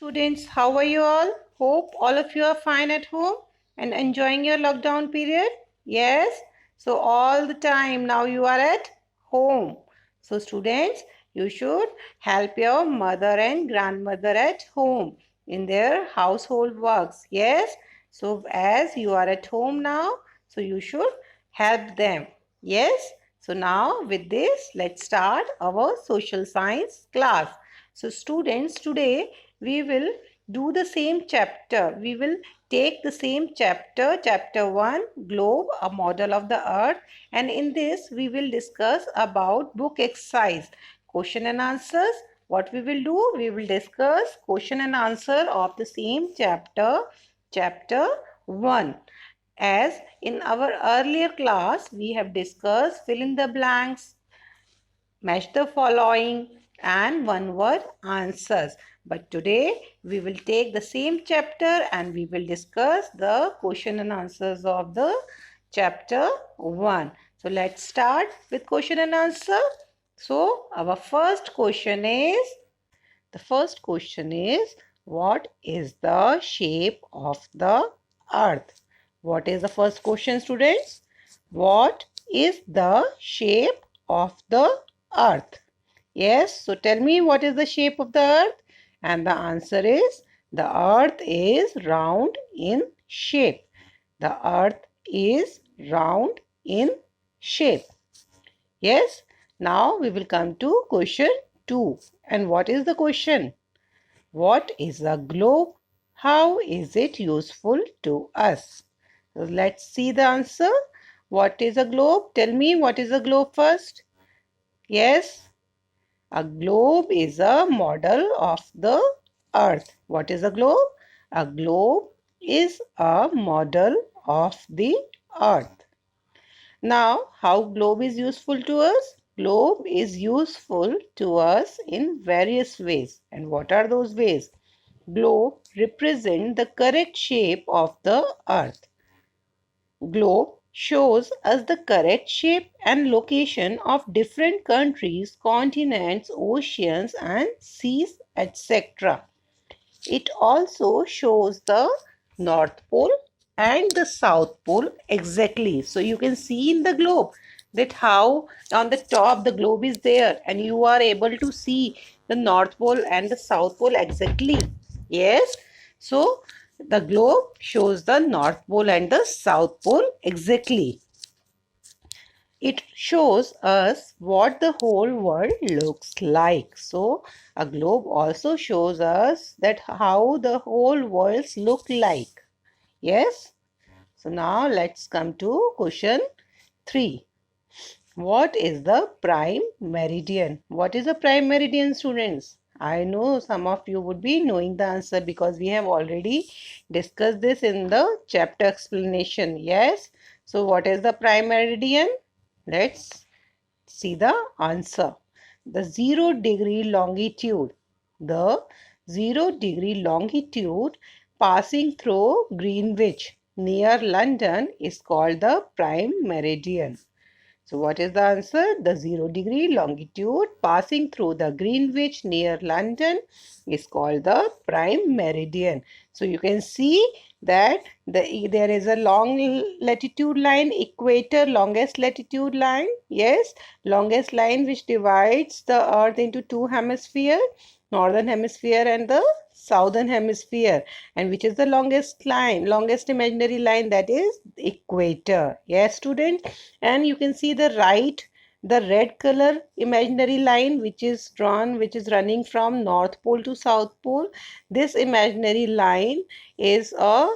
Students, how are you all? Hope all of you are fine at home and enjoying your lockdown period. Yes? So, all the time now you are at home. So, students, you should help your mother and grandmother at home in their household works. Yes? So, as you are at home now, so you should help them. Yes? So, now with this, let's start our social science class. So, students, today we will do the same chapter. We will take the same chapter, chapter 1, Globe, a model of the earth. And in this, we will discuss about book exercise, question and answers. What we will do? We will discuss question and answer of the same chapter, chapter 1. As in our earlier class, we have discussed fill in the blanks, match the following, and one word answers. But today we will take the same chapter and we will discuss the question and answers of the chapter 1. So let's start with question and answer. So our first question is what is the shape of the earth? What is the first question, students? What is the shape of the earth? Yes, so tell me, what is the shape of the earth? And the answer is the earth is round in shape. The earth is round in shape. Yes, now we will come to question 2. And what is the question? What is a globe? How is it useful to us? So let's see the answer. What is a globe? Tell me, what is a globe first? Yes, a globe is a model of the earth. What is a globe? A globe is a model of the earth. Now, how globe is useful to us? Globe is useful to us in various ways. And what are those ways? Globe represent the correct shape of the earth. Globe shows us the correct shape and location of different countries, continents, oceans and seas, etc. It also shows the North Pole and the South Pole exactly. So you can see in the globe that how on the top the globe is there and you are able to see the North Pole and the South Pole exactly. Yes. So the globe shows the North Pole and the South Pole exactly. It shows us what the whole world looks like. So a globe also shows us that how the whole worlds look like. Yes. So now let's come to question 3. What is the prime meridian? What is the prime meridian, students? I know some of you would be knowing the answer because we have already discussed this in the chapter explanation. Yes. So what is the prime meridian? Let's see the answer. The 0-degree longitude. The 0-degree longitude passing through Greenwich near London is called the prime meridian. So what is the answer? The 0-degree longitude passing through the Greenwich near London is called the prime meridian. So you can see that there is a long latitude line, equator, longest latitude line. Yes, longest line which divides the earth into two hemispheres, northern hemisphere and the southern hemisphere. And which is the longest line, longest imaginary line? That is equator. Yes, student. And you can see the red color imaginary line which is drawn, which is running from North Pole to South Pole. This imaginary line is a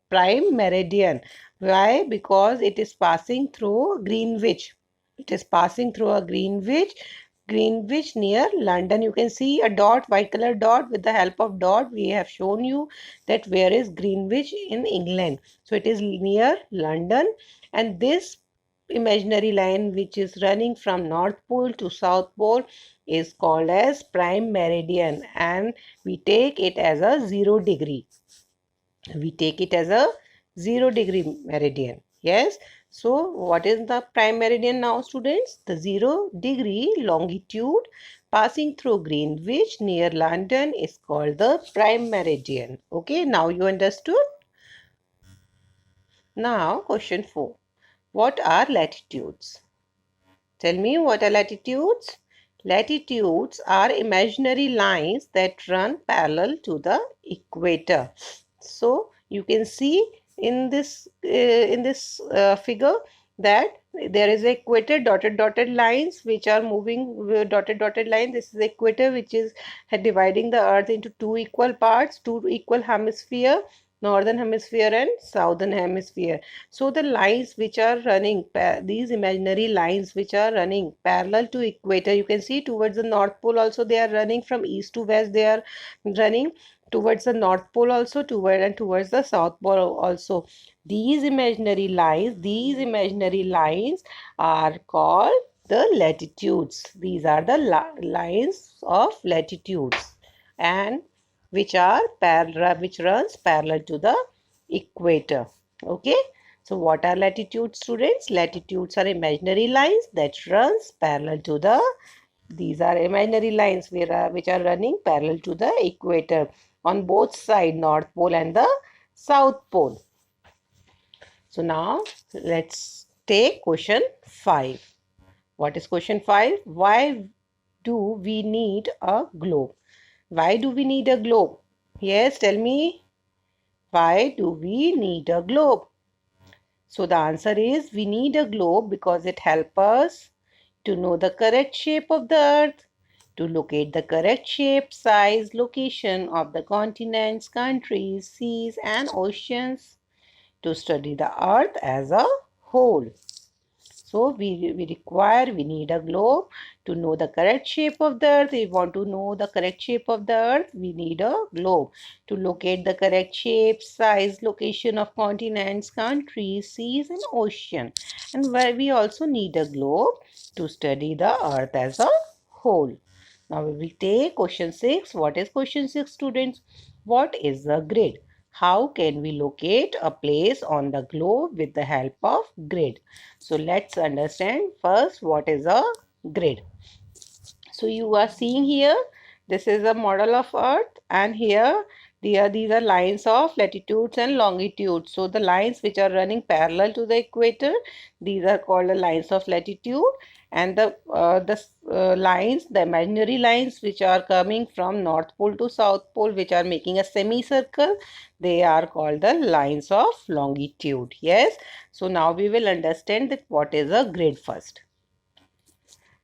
prime meridian. Why? Because it is passing through Greenwich. It is passing through a Greenwich near London. You can see a dot, white color dot. With the help of dot, we have shown you that where is Greenwich in England. So it is near London, and this imaginary line which is running from North Pole to South Pole is called as prime meridian, and we take it as a 0-degree. We take it as a 0-degree meridian. Yes. So what is the prime meridian now, students? The 0-degree longitude passing through Greenwich near London is called the prime meridian. Okay, now you understood? Now, question 4. What are latitudes? Tell me, what are latitudes? Latitudes are imaginary lines that run parallel to the equator. So you can see in this figure that there is equator, dotted lines which are moving, dotted line. This is equator which is dividing the earth into two equal parts, two equal hemisphere, northern hemisphere and southern hemisphere. So the lines which are running, these imaginary lines which are running parallel to equator, you can see towards the north pole also they are running, from east to west they are running, towards the north pole also, towards the south pole also. These imaginary lines are called the latitudes. These are the lines of latitudes, and which runs parallel to the equator. Okay, so what are latitudes, students? Latitudes are imaginary lines that runs parallel to the, these are imaginary lines which are running parallel to the equator on both sides, north pole and the south pole. So now let's take question 5. What is question 5? Why do we need a globe? Why do we need a globe? Yes, tell me. Why do we need a globe? So the answer is, we need a globe because it helps us to know the correct shape of the earth, to locate the correct shape, size, location of the continents, countries, seas and oceans, to study the earth as a whole. So we need a globe to know the correct shape of the earth. If we want to know the correct shape of the earth, we need a globe to locate the correct shape, size, location of continents, countries, seas and ocean. And where we also need a globe to study the earth as a whole. Now we will take question 6. What is question 6, students? What is the grid? How can we locate a place on the globe with the help of grid? So let's understand first what is a grid. So you are seeing here, this is a model of earth, and here these are lines of latitudes and longitudes. So the lines which are running parallel to the equator, these are called the lines of latitude, and the imaginary lines which are coming from north pole to south pole, which are making a semicircle, they are called the lines of longitude. Yes, so now we will understand that what is a grid first.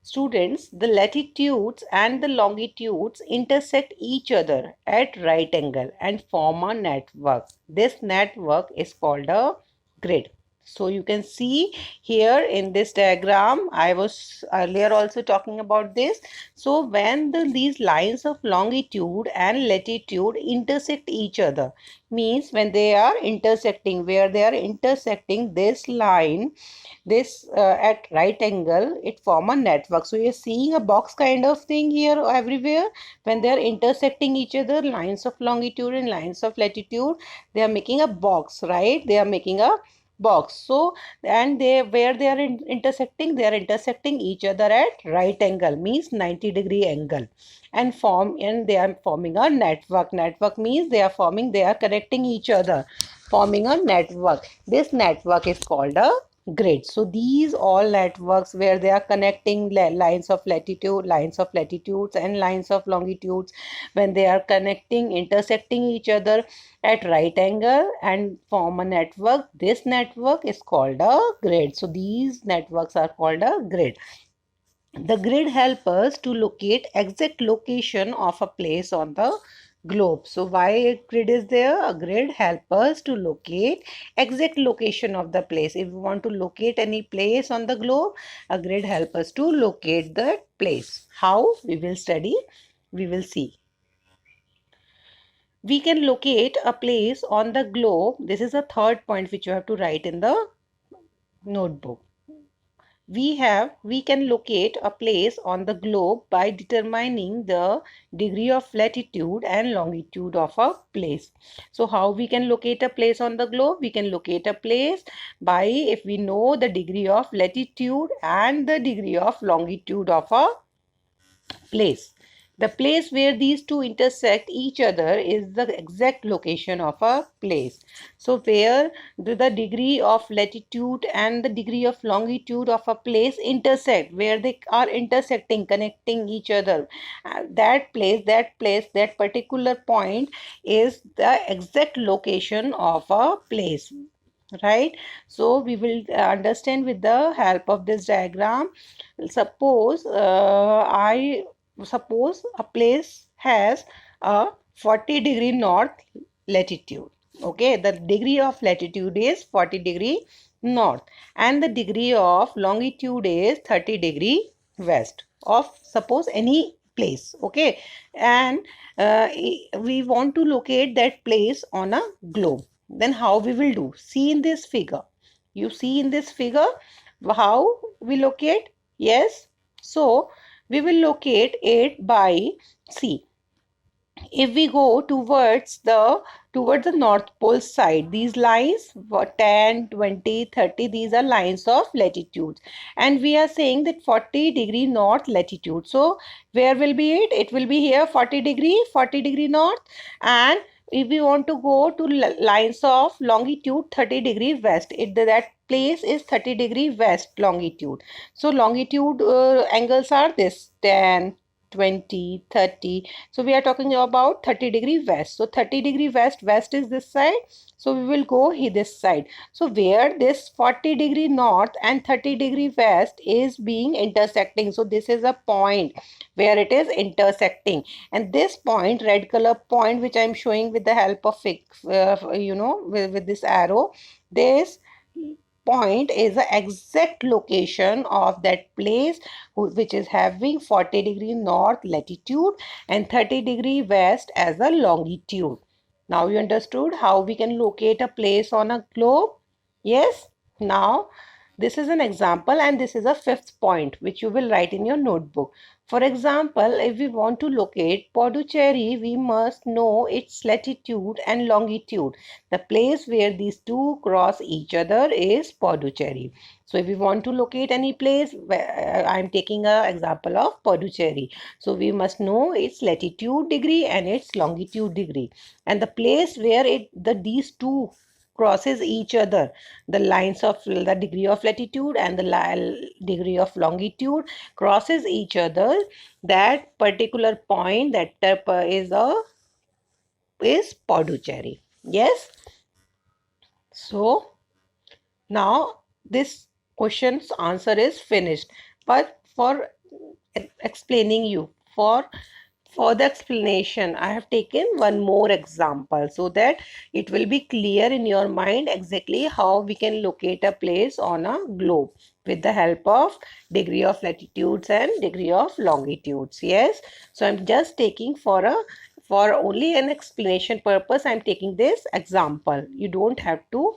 Students, the latitudes and the longitudes intersect each other at right angle and form a network. This network is called a grid. So you can see here in this diagram, I was earlier also talking about this. So when these lines of longitude and latitude intersect each other, means when they are intersecting, where they are intersecting this line, this at right angle, it form a network. So you're seeing a box kind of thing here everywhere. When they are intersecting each other, lines of longitude and lines of latitude, they are making a box, right? They are making a box. So, and they, where they are intersecting, they are intersecting each other at right angle, means 90-degree angle, and they are forming a network means they are connecting each other, forming a network. This network is called a grid. So these all networks where they are connecting lines of latitudes and lines of longitudes, when they are connecting, intersecting each other at right angle and form a network, this network is called a grid. So these networks are called a grid. The grid helps us to locate exact location of a place on the globe. So why a grid is there? A grid helps us to locate exact location of the place. If we want to locate any place on the globe, a grid helps us to locate that place. How? We will study. We will see. We can locate a place on the globe. This is a third point which you have to write in the notebook. We can locate a place on the globe by determining the degree of latitude and longitude of a place. So how we can locate a place on the globe? We can locate a place by, if we know the degree of latitude and the degree of longitude of a place. The place where these two intersect each other is the exact location of a place. So where the degree of latitude and the degree of longitude of a place intersect, where they are intersecting, connecting each other, that place, that particular point is the exact location of a place, right? So we will understand with the help of this diagram. Suppose I suppose a place has a 40-degree north latitude. Okay, the degree of latitude is 40-degree north and the degree of longitude is 30-degree west of suppose any place. Okay, and we want to locate that place on a globe. Then how we will do? See in this figure. You see in this figure how we locate? Yes. So we will locate it by, see, if we go towards the north pole side, these lines 10, 20, 30, these are lines of latitudes, and we are saying that 40-degree north latitude. So where will be it? It will be here 40-degree north. And if we want to go to lines of longitude 30-degree west, that place is 30-degree west longitude. So longitude angles are this 10, 20, 30. So we are talking about 30-degree west. So 30-degree west is this side. So we will go here this side. So where this 40-degree north and 30-degree west is being intersecting. So this is a point where it is intersecting. And this point, red color point, which I am showing with the help of, with this arrow, this point is the exact location of that place which is having 40-degree north latitude and 30-degree west as a longitude. Now you understood how we can locate a place on a globe? Yes. Now this is an example and this is a fifth point which you will write in your notebook. For example, if we want to locate Puducherry, we must know its latitude and longitude. The place where these two cross each other is Puducherry. So if we want to locate any place, I am taking an example of Puducherry. So we must know its latitude degree and its longitude degree. And the place where these two crosses each other, the lines of the degree of latitude and the degree of longitude crosses each other, that particular point that is Puducherry. Yes. So now this question's answer is finished. But for explaining you, for the explanation, I have taken one more example so that it will be clear in your mind exactly how we can locate a place on a globe with the help of degree of latitudes and degree of longitudes. Yes. So I'm just taking for only an explanation purpose, I'm taking this example. You don't have to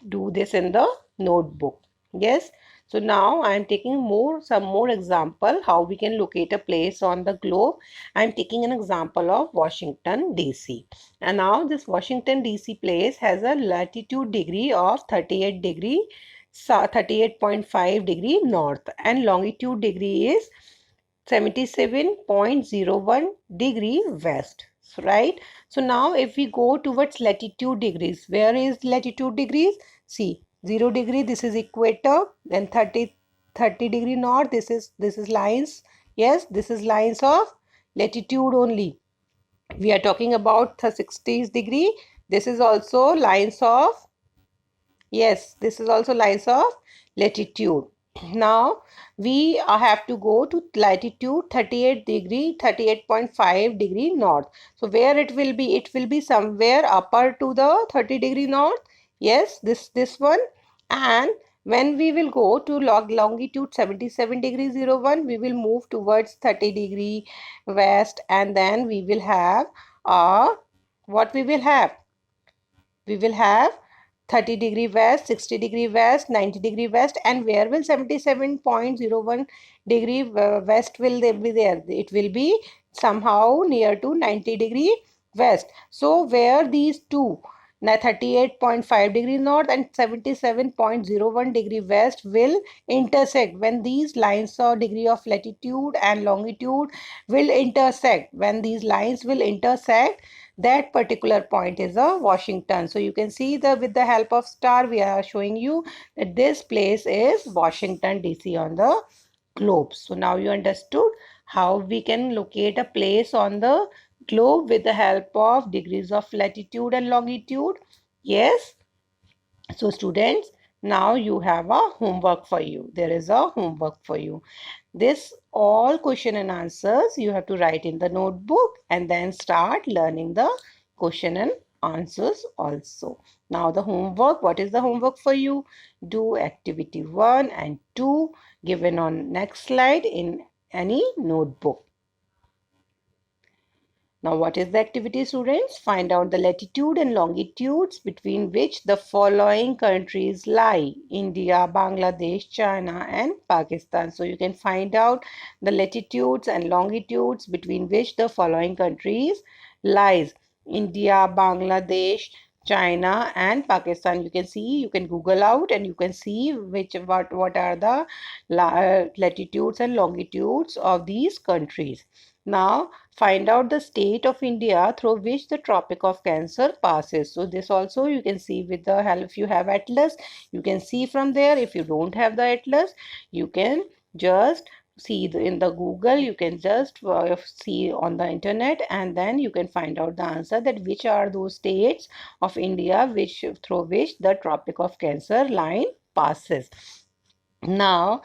do this in the notebook. Yes. So now I am taking some more example how we can locate a place on the globe. I am taking an example of Washington DC. And now this Washington DC place has a latitude degree of 38.5 degree north and longitude degree is 77.01 degree west. So, right. So now if we go towards latitude degrees, where is latitude degrees? See, 0 degree, this is equator, then 30 degree north, this is lines. Yes, this is lines of latitude only. We are talking about the 60 degree. This is also lines of, yes, this is also lines of latitude. Now we have to go to latitude 38 degree, 38.5 degree north. So where it will be? It will be somewhere upper to the 30-degree north. Yes, this one. And when we will go to longitude 77 degree 01, we will move towards 30-degree west, and then we will have what we will have? We will have 30-degree west, 60-degree west, 90-degree west, and where will 77.01 degree west will they be there? It will be somehow near to 90-degree west. So where these two Now 38.5 degree north and 77.01 degree west will intersect. When these lines of degree of latitude and longitude will intersect, when these lines will intersect, that particular point is a Washington. So you can see the with the help of star we are showing you that this place is Washington DC on the globe. So now you understood how we can locate a place on the globe with the help of degrees of latitude and longitude. Yes. So students, now you have a homework for you. There is a homework for you. This all question and answers you have to write in the notebook and then start learning the question and answers also. Now the homework, what is the homework for you? Do activity 1 and 2 given on next slide in any notebook. Now, what is the activity, students? Find out the latitude and longitudes between which the following countries lie: India, Bangladesh, China, and Pakistan. So, you can find out the latitudes and longitudes between which the following countries lies: India, Bangladesh, China, and Pakistan. You can see, you can Google out and you can see what are the latitudes and longitudes of these countries. Now, find out the state of India through which the Tropic of Cancer passes. So this also you can see with the help, if you have atlas, you can see from there. If you don't have the atlas, you can just see in the Google, you can just see on the internet, and then you can find out the answer that which are those states of India which through which the Tropic of Cancer line passes. Now,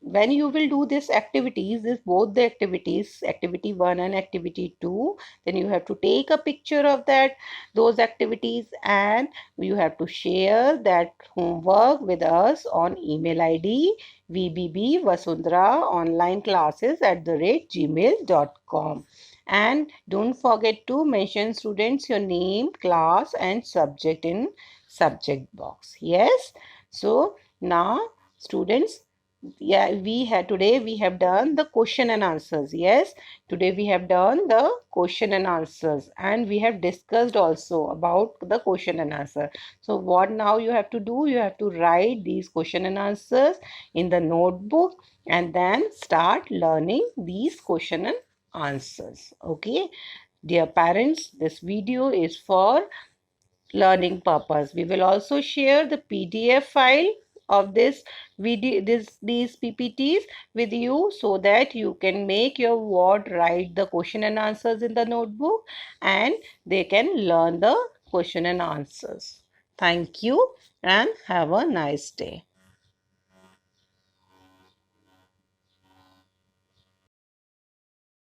when you will do this activities, this both the activities, activity 1 and activity 2, then you have to take a picture of that those activities and you have to share that homework with us on email id vbbvasundharaonlineclasses@gmail.com. And don't forget to mention students your name, class, and subject in subject box. Yes. So now students, yeah, today we have done the question and answers. Yes, today we have done the question and answers and we have discussed also about the question and answer. So what now you have to do, you have to write these question and answers in the notebook and then start learning these question and answers. Okay, dear parents, this video is for learning purpose. We will also share the PDF file of this video, these PPTs with you so that you can make your ward write the question and answers in the notebook and they can learn the question and answers. Thank you and have a nice day.